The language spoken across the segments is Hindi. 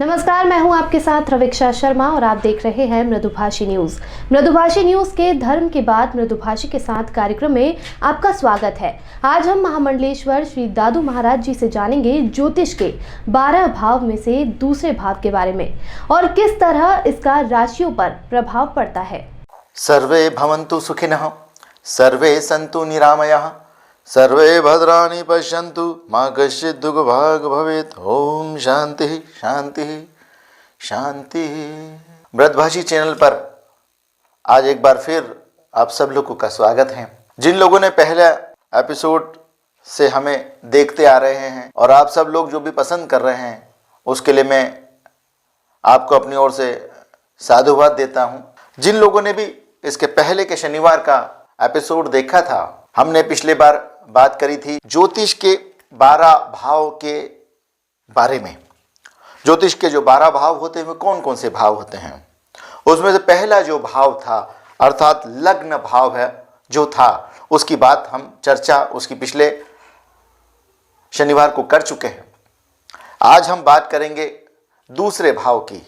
नमस्कार, मैं हूं आपके साथ रविक्षा शर्मा और आप देख रहे हैं मृदुभाषी न्यूज। मृदुभाषी न्यूज के धर्म के बाद मृदुभाषी के साथ कार्यक्रम में आपका स्वागत है। आज हम महामंडलेश्वर श्री दादू महाराज जी से जानेंगे ज्योतिष के 12 भाव में से दूसरे भाव के बारे में और किस तरह इसका राशियों पर प्रभाव पड़ता है। सर्वे भवन्तु सुखिनः, सर्वे सन्तु निरामयाः, सर्वे भद्राणि पश्यन्तु मा कश्चित् दुःखभाग् भवेत्। ओम शांति शांति शांति। मृदुभाषी चैनल पर आज एक बार फिर आप सब लोगों का स्वागत है। जिन लोगों ने पहला एपिसोड से हमें देखते आ रहे हैं और आप सब लोग जो भी पसंद कर रहे हैं, उसके लिए मैं आपको अपनी ओर से साधुवाद देता हूं। जिन लोगों ने भी इसके पहले के शनिवार का एपिसोड देखा था, हमने पिछले बार बात करी थी ज्योतिष के 12 भाव के बारे में। ज्योतिष के जो 12 भाव होते हैं, कौन कौन से भाव होते हैं, उसमें से पहला जो भाव था अर्थात लग्न भाव है जो था, उसकी बात हम चर्चा उसकी पिछले शनिवार को कर चुके हैं। आज हम बात करेंगे दूसरे भाव की।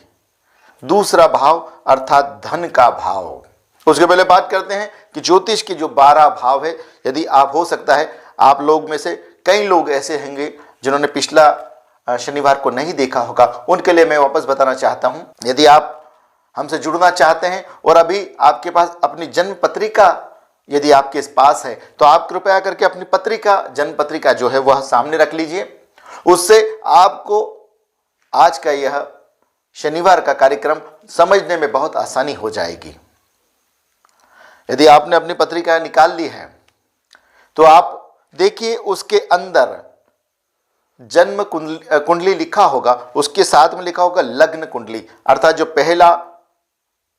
दूसरा भाव अर्थात धन का भाव। उसके पहले बात करते हैं कि ज्योतिष के जो 12 भाव है, यदि आप हो सकता है आप लोग में से कई लोग ऐसे होंगे जिन्होंने पिछला शनिवार को नहीं देखा होगा, उनके लिए मैं वापस बताना चाहता हूं। यदि आप हमसे जुड़ना चाहते हैं और अभी आपके पास अपनी जन्म पत्रिका यदि आपके पास है, तो आप कृपया करके अपनी पत्रिका, जन्म पत्रिका जो है वह सामने रख लीजिए। उससे आपको आज का यह शनिवार का कार्यक्रम समझने में बहुत आसानी हो जाएगी। यदि आपने अपनी पत्रिका निकाल ली है तो आप देखिए उसके अंदर जन्म कुंडली लिखा होगा, उसके साथ में लिखा होगा लग्न कुंडली, अर्थात जो पहला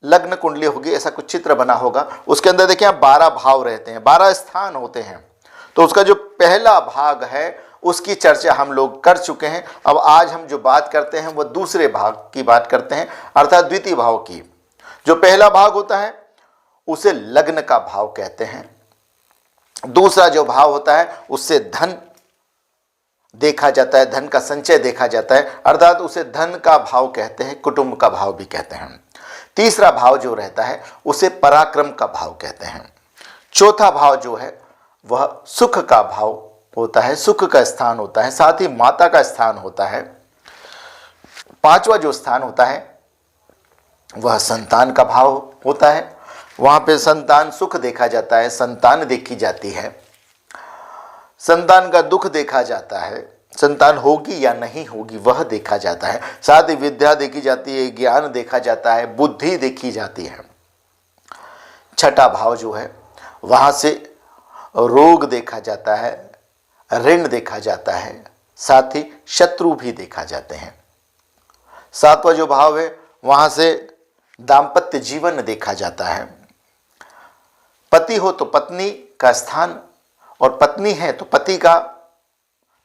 लग्न कुंडली होगी ऐसा कुछ चित्र बना होगा। उसके अंदर देखिए 12 भाव रहते हैं, 12 स्थान होते हैं। तो उसका जो पहला भाग है उसकी चर्चा हम लोग कर चुके हैं। अब आज हम जो बात करते हैं वह दूसरे भाग की बात करते हैं, अर्थात द्वितीय भाव की। जो पहला भाग होता है उसे लग्न का भाव कहते हैं। दूसरा जो भाव होता है उससे धन देखा जाता है, धन का संचय देखा जाता है, अर्थात उसे धन का भाव कहते हैं, कुटुंब का भाव भी कहते हैं। तीसरा भाव जो रहता है उसे पराक्रम का भाव कहते हैं। चौथा भाव जो है वह सुख का भाव होता है, सुख का स्थान होता है, साथ ही माता का स्थान होता है। पांचवा जो स्थान होता है वह संतान का भाव होता है, वहां पे संतान सुख देखा जाता है, संतान देखी जाती है, संतान का दुख देखा जाता है, संतान होगी या नहीं होगी वह देखा जाता है, साथ ही विद्या देखी जाती है, ज्ञान देखा जाता है, बुद्धि देखी जाती है। छठा भाव जो है वहां से रोग देखा जाता है, ऋण देखा जाता है, साथ ही शत्रु भी देखा जाते हैं। सातवां जो भाव है वहां से दाम्पत्य जीवन देखा जाता है। पति हो तो पत्नी का स्थान और पत्नी है तो पति का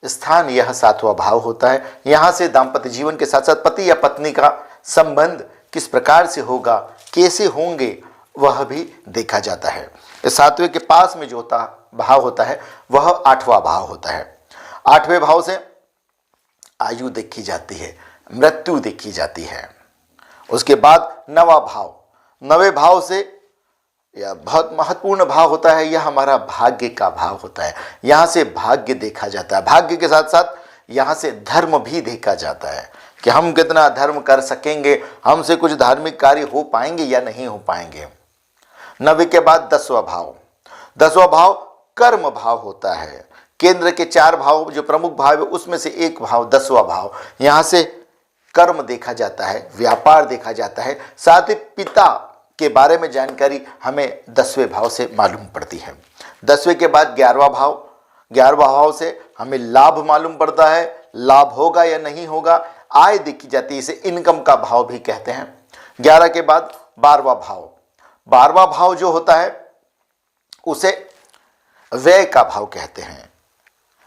स्थान, यह सातवां भाव होता है। यहां से दाम्पत्य जीवन के साथ साथ पति या पत्नी का संबंध किस प्रकार से होगा, कैसे होंगे, वह भी देखा जाता है। इस सातवें के पास में जो भाव होता है वह आठवां भाव होता है। आठवें भाव से आयु देखी जाती है, मृत्यु देखी जाती है। उसके बाद नवा भाव, नवे भाव से यह बहुत महत्वपूर्ण भाव होता है, यह हमारा भाग्य का भाव होता है। यहाँ से भाग्य देखा जाता है, भाग्य के साथ साथ यहाँ से धर्म भी देखा जाता है कि हम कितना धर्म कर सकेंगे, हमसे कुछ धार्मिक कार्य हो पाएंगे या नहीं हो पाएंगे। नवे के बाद 10वां भाव, 10वां भाव कर्म भाव होता है। केंद्र के 4 भाव जो प्रमुख भाव है उसमें से एक भाव 10वां भाव, यहाँ से कर्म देखा जाता है, व्यापार देखा जाता है, साथ ही पिता के बारे में जानकारी हमें 10वें भाव से मालूम पड़ती है। 10वें के बाद 11वां भाव, 11वां भाव से हमें लाभ मालूम पड़ता है, लाभ होगा या नहीं होगा, आय देखी जाती है, इसे इनकम का भाव भी कहते हैं। 11 के बाद 12वां भाव, 12वां भाव जो होता है उसे व्यय का भाव कहते हैं।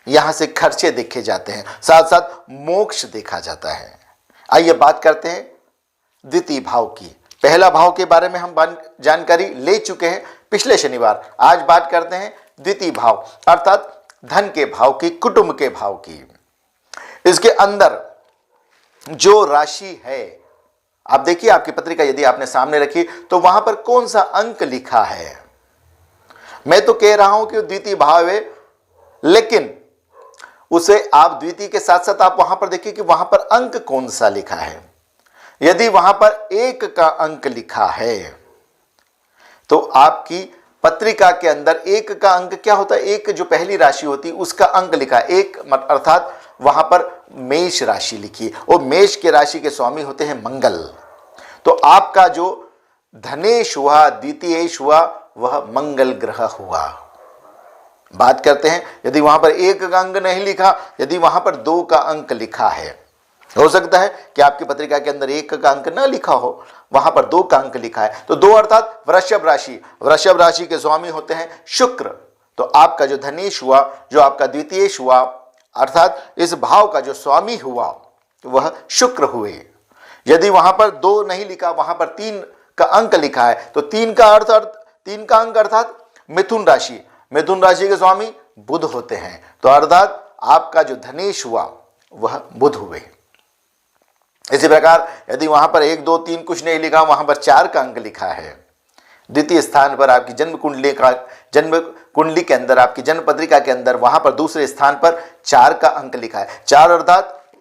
यहां से खर्चे देखे जाते हैं, साथ साथ मोक्ष देखा जाता है। आइए बात करते हैं द्वितीय भाव की। पहला भाव के बारे में हम जानकारी ले चुके हैं पिछले शनिवार। आज बात करते हैं द्वितीय भाव अर्थात धन के भाव की, कुटुंब के भाव की। इसके अंदर जो राशि है, आप देखिए आपकी पत्रिका यदि आपने सामने रखी तो वहां पर कौन सा अंक लिखा है। मैं तो कह रहा हूं कि द्वितीय भाव है, लेकिन उसे आप द्वितीय के साथ साथ आप वहां पर देखिए कि वहां पर अंक कौन सा लिखा है। यदि वहां पर 1 का अंक लिखा है तो आपकी पत्रिका के अंदर 1 का अंक क्या होता है, 1 जो पहली राशि होती है उसका अंक लिखा है 1, अर्थात वहां पर मेष राशि लिखी है और मेष के राशि के स्वामी होते हैं मंगल। तो आपका जो धनेश हुआ, द्वितीयेश हुआ, वह मंगल ग्रह हुआ। बात करते हैं यदि वहां पर 1 का अंक नहीं लिखा, यदि वहां पर 2 का अंक लिखा है, हो सकता है कि आपकी पत्रिका के अंदर 1 का अंक ना लिखा हो, वहां पर 2 का अंक लिखा है, तो 2 अर्थात वृषभ राशि, वृषभ राशि के स्वामी होते हैं शुक्र। तो आपका जो धनेश हुआ, जो आपका द्वितीयेश हुआ, अर्थात इस भाव का जो स्वामी हुआ वह शुक्र हुए। यदि वहां पर 2 नहीं लिखा, वहां पर 3 का अंक लिखा है, तो 3 का अंक अर्थात मिथुन राशि, मिथुन राशि के स्वामी बुध होते हैं। तो अर्थात आपका जो धनेश हुआ वह बुध हुए। इसी प्रकार यदि वहां पर 1, 2, 3 कुछ नहीं लिखा, वहां पर 4 का अंक लिखा है, द्वितीय स्थान पर आपकी जन्म कुंडली के अंदर, आपकी जन्म पत्रिका के अंदर वहां पर दूसरे स्थान पर 4 का अंक लिखा है, 4 अर्थात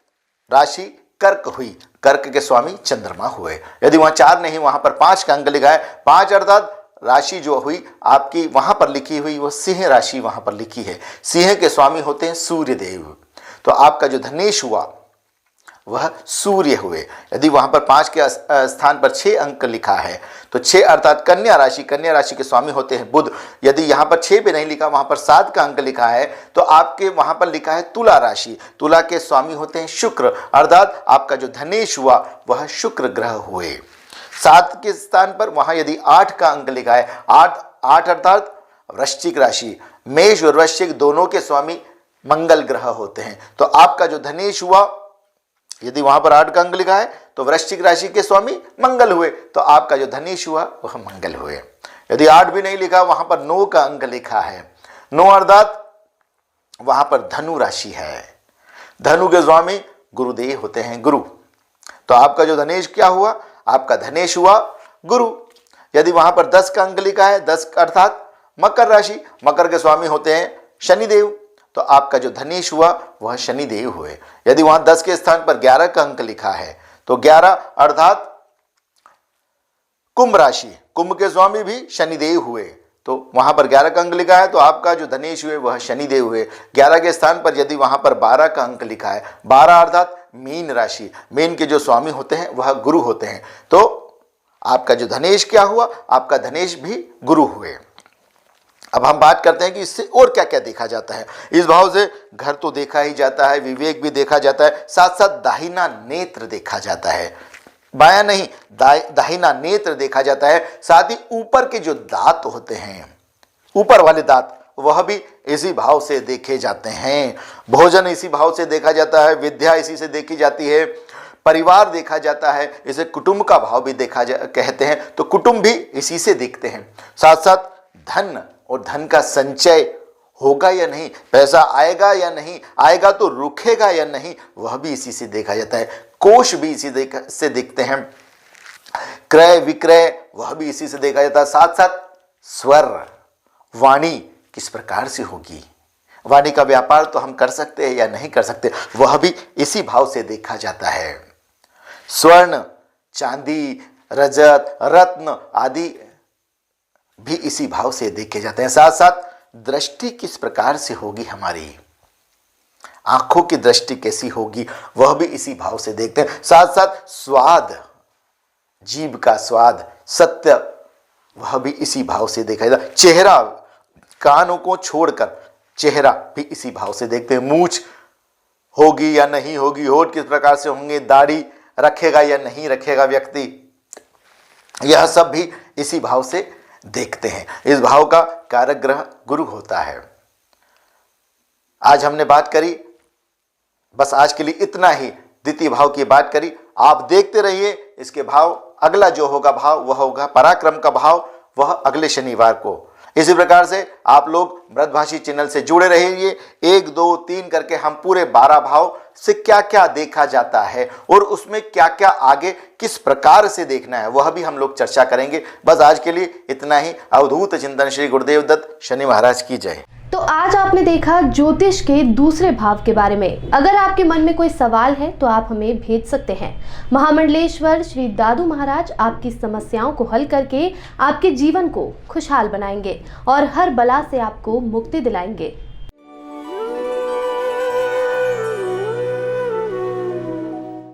राशि कर्क हुई, कर्क के स्वामी चंद्रमा हुए। यदि वहां 4 नहीं, वहां पर 5 का अंक लिखा है, 5 अर्थात राशि जो हुई आपकी वहां पर लिखी हुई वह सिंह राशि वहां पर लिखी है, सिंह के स्वामी होते हैं सूर्य देव। तो आपका जो धनेश हुआ वह सूर्य हुए। यदि वहां पर 5 के स्थान पर 6 अंक लिखा है, तो 6 अर्थात कन्या राशि, कन्या राशि के स्वामी होते हैं बुध। यदि यहां पर 6 पे नहीं लिखा, वहां पर 7 का अंक लिखा है, तो आपके वहां पर लिखा है तुला राशि, तुला के स्वामी होते हैं शुक्र, अर्थात आपका जो धनेश हुआ वह शुक्र ग्रह हुए। 7 के स्थान पर वहां यदि 8 का अंक लिखा है, 8 अर्थात वृश्चिक राशि, मेष और वृश्चिक दोनों के स्वामी मंगल ग्रह होते हैं। तो आपका जो धनेश हुआ, यदि वहां पर 8 का अंक लिखा है, तो वृश्चिक राशि के स्वामी मंगल हुए, तो आपका जो धनेश हुआ वह मंगल हुए। यदि 8 भी नहीं लिखा, वहां पर 9 का अंक लिखा है, 9 अर्थात वहां पर धनु राशि है, धनु के स्वामी गुरुदेव होते हैं, गुरु। तो आपका जो धनेश क्या हुआ, आपका धनेश हुआ गुरु। यदि वहां पर 10 का अंक लिखा है, 10 अर्थात मकर राशि, मकर के स्वामी होते हैं शनिदेव। तो आपका जो धनेश हुआ वह शनिदेव हुए। यदि वहां 10 के स्थान पर 11 का अंक लिखा है, तो 11 अर्थात कुंभ राशि, कुंभ के स्वामी भी शनिदेव हुए। तो वहां पर 11 का अंक लिखा है, तो आपका जो धनेश हुए वह शनिदेव हुए। 11 के स्थान पर यदि वहां पर 12 का अंक लिखा है, 12 अर्थात मीन राशि, मीन के जो स्वामी होते हैं वह गुरु होते हैं। तो आपका जो धनेश क्या हुआ, आपका धनेश भी गुरु हुए। अब हम बात करते हैं कि इससे और क्या क्या देखा जाता है। इस भाव से घर तो देखा ही जाता है, विवेक भी देखा जाता है, साथ साथ दाहिना नेत्र देखा जाता है, बायां नहीं दाहिना नेत्र देखा जाता है। साथ ही ऊपर के जो दांत होते हैं, ऊपर वाले दांत, वह भी इसी भाव से देखे जाते हैं। भोजन इसी भाव से देखा जाता है, विद्या इसी से देखी जाती है, परिवार देखा जाता है, इसे कुटुंब का भाव भी कहते हैं, तो कुटुंब भी इसी से देखते हैं। साथ साथ धन और धन का संचय होगा या नहीं, पैसा आएगा या नहीं आएगा, तो रुकेगा या नहीं, वह भी इसी से देखा जाता है। कोष भी इसी से देखते हैं, क्रय विक्रय वह भी इसी से देखा जाता है। साथ साथ स्वर, वाणी किस प्रकार से होगी, वाणी का व्यापार तो हम कर सकते हैं या नहीं कर सकते, वह भी इसी भाव से देखा जाता है। स्वर्ण, चांदी, रजत, रत्न आदि भी इसी भाव से देखे जाते हैं। साथ साथ दृष्टि किस प्रकार से होगी, हमारी आंखों की दृष्टि कैसी होगी, वह भी इसी भाव से देखते हैं। साथ साथ स्वाद, जीभ का स्वाद, सत्य, वह भी इसी भाव से देखा जाता है। चेहरा, कानों को छोड़कर चेहरा भी इसी भाव से देखते हैं। मूंछ होगी या नहीं होगी, होठ किस प्रकार से होंगे, दाढ़ी रखेगा या नहीं रखेगा व्यक्ति, यह सब भी इसी भाव से देखते हैं। इस भाव का कारक ग्रह गुरु होता है। आज हमने बात करी, बस आज के लिए इतना ही, द्वितीय भाव की बात करी। आप देखते रहिए इसके भाव। अगला जो होगा भाव वह होगा पराक्रम का भाव, वह अगले शनिवार को। इसी प्रकार से आप लोग मृदभाषी चैनल से जुड़े रहिए। 1 2 3 करके हम पूरे 12 भाव से क्या क्या देखा जाता है और उसमें क्या क्या आगे किस प्रकार से देखना है वह भी हम लोग चर्चा करेंगे। बस आज के लिए इतना ही। अवधूत चिंतन श्री गुरुदेव दत्त शनि महाराज की जय। तो आज आपने देखा ज्योतिष के दूसरे भाव के बारे में। अगर आपके मन में कोई सवाल है तो आप हमें भेज सकते हैं। महामंडलेश्वर श्री दादू महाराज आपकी समस्याओं को हल करके आपके जीवन को खुशहाल बनाएंगे और हर बला से आपको मुक्ति दिलाएंगे।